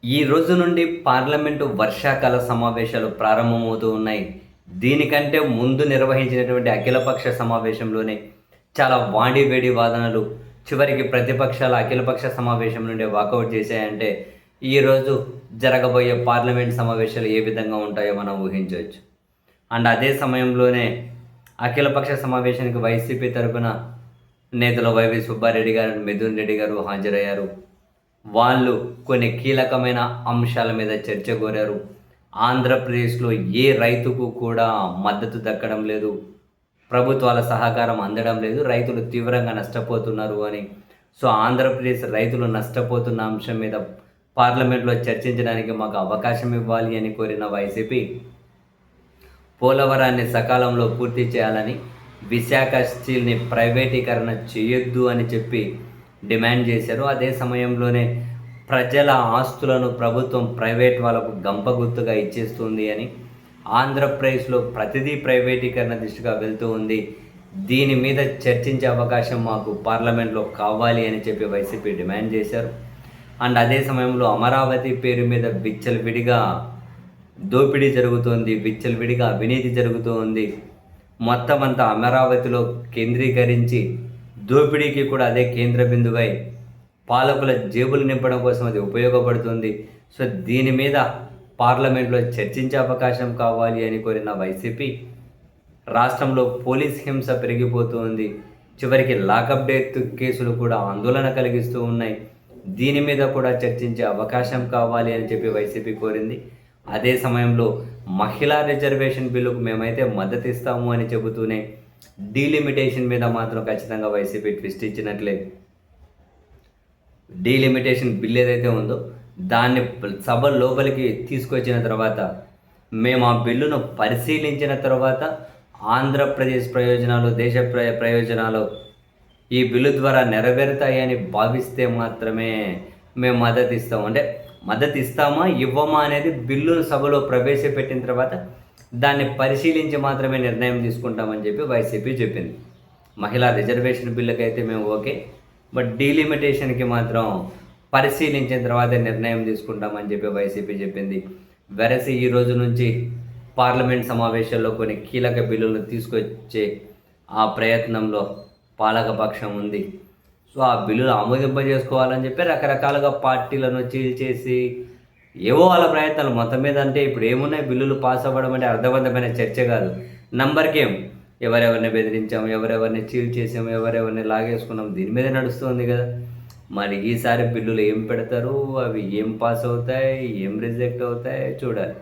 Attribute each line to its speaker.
Speaker 1: ఈ రోజు నుండి పార్లమెంటు వర్షాకాల సమావేశాలు ప్రారంభమవుతూ ఉన్నాయి. దీనికంటే ముందు నిర్వహించినటువంటి అఖిలపక్ష సమావేశంలోనే చాలా వాడివేడి వాదనలు చివరికి ప్రతిపక్షాల అఖిలపక్ష సమావేశం నుండి వాకౌట్ చేశాయంటే, ఈరోజు జరగబోయే పార్లమెంట్ సమావేశాలు ఏ విధంగా ఉంటాయో మనం ఊహించవచ్చు. అండ్ అదే సమయంలోనే అఖిలపక్ష సమావేశానికి వైసీపీ తరపున నేతలు వైవి సుబ్బారెడ్డి గారు, మిథున్ రెడ్డి గారు హాజరయ్యారు. వాళ్ళు కొన్ని కీలకమైన అంశాల మీద చర్చ కోరారు. ఆంధ్రప్రదేశ్‌లో ఏ రైతుకు కూడా మద్దతు దక్కడం లేదు. ప్రభుత్వాల సహకారం అందడం లేదు. రైతులు తీవ్రంగా నష్టపోతున్నారు అని. సో, ఆంధ్రప్రదేశ్ రైతులు నష్టపోతున్న అంశం మీద పార్లమెంట్‌లో చర్చించడానికి మాకు అవకాశం ఇవ్వాలి అని కోరిన వైసీపీ, పోలవరాన్ని సకాలంలో పూర్తి చేయాలని, విశాఖ స్టీల్‌ని ప్రైవేటీకరణ చేయొద్దు అని చెప్పి డిమాండ్ చేశారు. అదే సమయంలోనే ప్రజల ఆస్తులను ప్రభుత్వం ప్రైవేట్ వాళ్ళకు గంపగుత్తుగా ఇచ్చేస్తుంది అని, ఆంధ్రప్రదేశ్లో ప్రతిదీ ప్రైవేటీకరణ దిశగా వెళ్తూ ఉంది. దీని మీద చర్చించే అవకాశం మాకు పార్లమెంట్లో కావాలి అని చెప్పి వైసీపీ డిమాండ్ చేశారు. అండ్ అదే సమయంలో అమరావతి పేరు మీద విచ్చలవిడిగా దోపిడీ జరుగుతోంది, విచ్చలవిడిగా అవినీతి జరుగుతూ ఉంది. మొత్తం అంతా అమరావతిలో కేంద్రీకరించి దోపిడీకి కూడా అదే కేంద్ర బిందువై పాలకుల జేబులు నింపడం కోసం అది ఉపయోగపడుతుంది. సో, దీని మీద పార్లమెంట్లో చర్చించే అవకాశం కావాలి అని కోరిన వైసీపీ, రాష్ట్రంలో పోలీస్ హింస పెరిగిపోతూ ఉంది. చివరికి లాకప్ డెత్ కేసులు కూడా ఆందోళన కలిగిస్తూ ఉన్నాయి. దీని మీద కూడా చర్చించే అవకాశం కావాలి అని చెప్పి వైసీపీ కోరింది. అదే సమయంలో మహిళా రిజర్వేషన్ బిల్లుకు మేమైతే మద్దతు ఇస్తాము అని చెబుతూనే డీలిమిటేషన్ మీద మాత్రం ఖచ్చితంగా వైసీపీ ట్విస్ట్ ఇచ్చినట్లే. డీలిమిటేషన్ బిల్ ఏదైతే ఉందో దాన్ని సభ లోపలికి తీసుకొచ్చిన తర్వాత, మేము ఆ బిల్లును పరిశీలించిన తర్వాత ఆంధ్రప్రదేశ్ ప్రయోజనాలు, దేశ ప్రయోజనాలు ఈ బిల్లు ద్వారా నెరవేరుతాయని భావిస్తే మాత్రమే మేము మద్దతు ఇస్తాము. అంటే మద్దతు ఇస్తామా ఇవ్వమా అనేది బిల్లును సభలో ప్రవేశపెట్టిన తర్వాత దాన్ని పరిశీలించి మాత్రమే నిర్ణయం తీసుకుంటామని చెప్పి వైసీపీ చెప్పింది. మహిళా రిజర్వేషన్ బిల్లుకైతే మేము ఓకే, బట్ డీలిమిటేషన్కి మాత్రం పరిశీలించిన తర్వాత నిర్ణయం తీసుకుంటామని చెప్పి వైసీపీ చెప్పింది. వెరసి ఈ రోజు నుంచి పార్లమెంట్ సమావేశాల్లో కొన్ని కీలక బిల్లులను తీసుకొచ్చే ఆ ప్రయత్నంలో పాలకపక్షం ఉంది. సో, ఆ బిల్లులు ఆమోదింపజేసుకోవాలని చెప్పి రకరకాలుగా పార్టీలను చీల్చేసి ఏవో వాళ్ళ ప్రయత్నాలు మొత్తం మీద. అంటే ఇప్పుడు ఏమున్నాయి, బిల్లులు పాస్ అవ్వడం అంటే అర్థవంతమైన చర్చ కాదు, నంబర్ గేమ్. ఎవరెవరిని బెదిరించాం, ఎవరెవరిని చీల్ చేసాం, ఎవరెవరిని లాగేసుకున్నాం, దీని మీద నడుస్తుంది కదా. మరి ఈసారి బిల్లులు ఏం పెడతారు, అవి ఏం పాస్ అవుతాయి, ఏం రిజెక్ట్ అవుతాయి చూడాలి.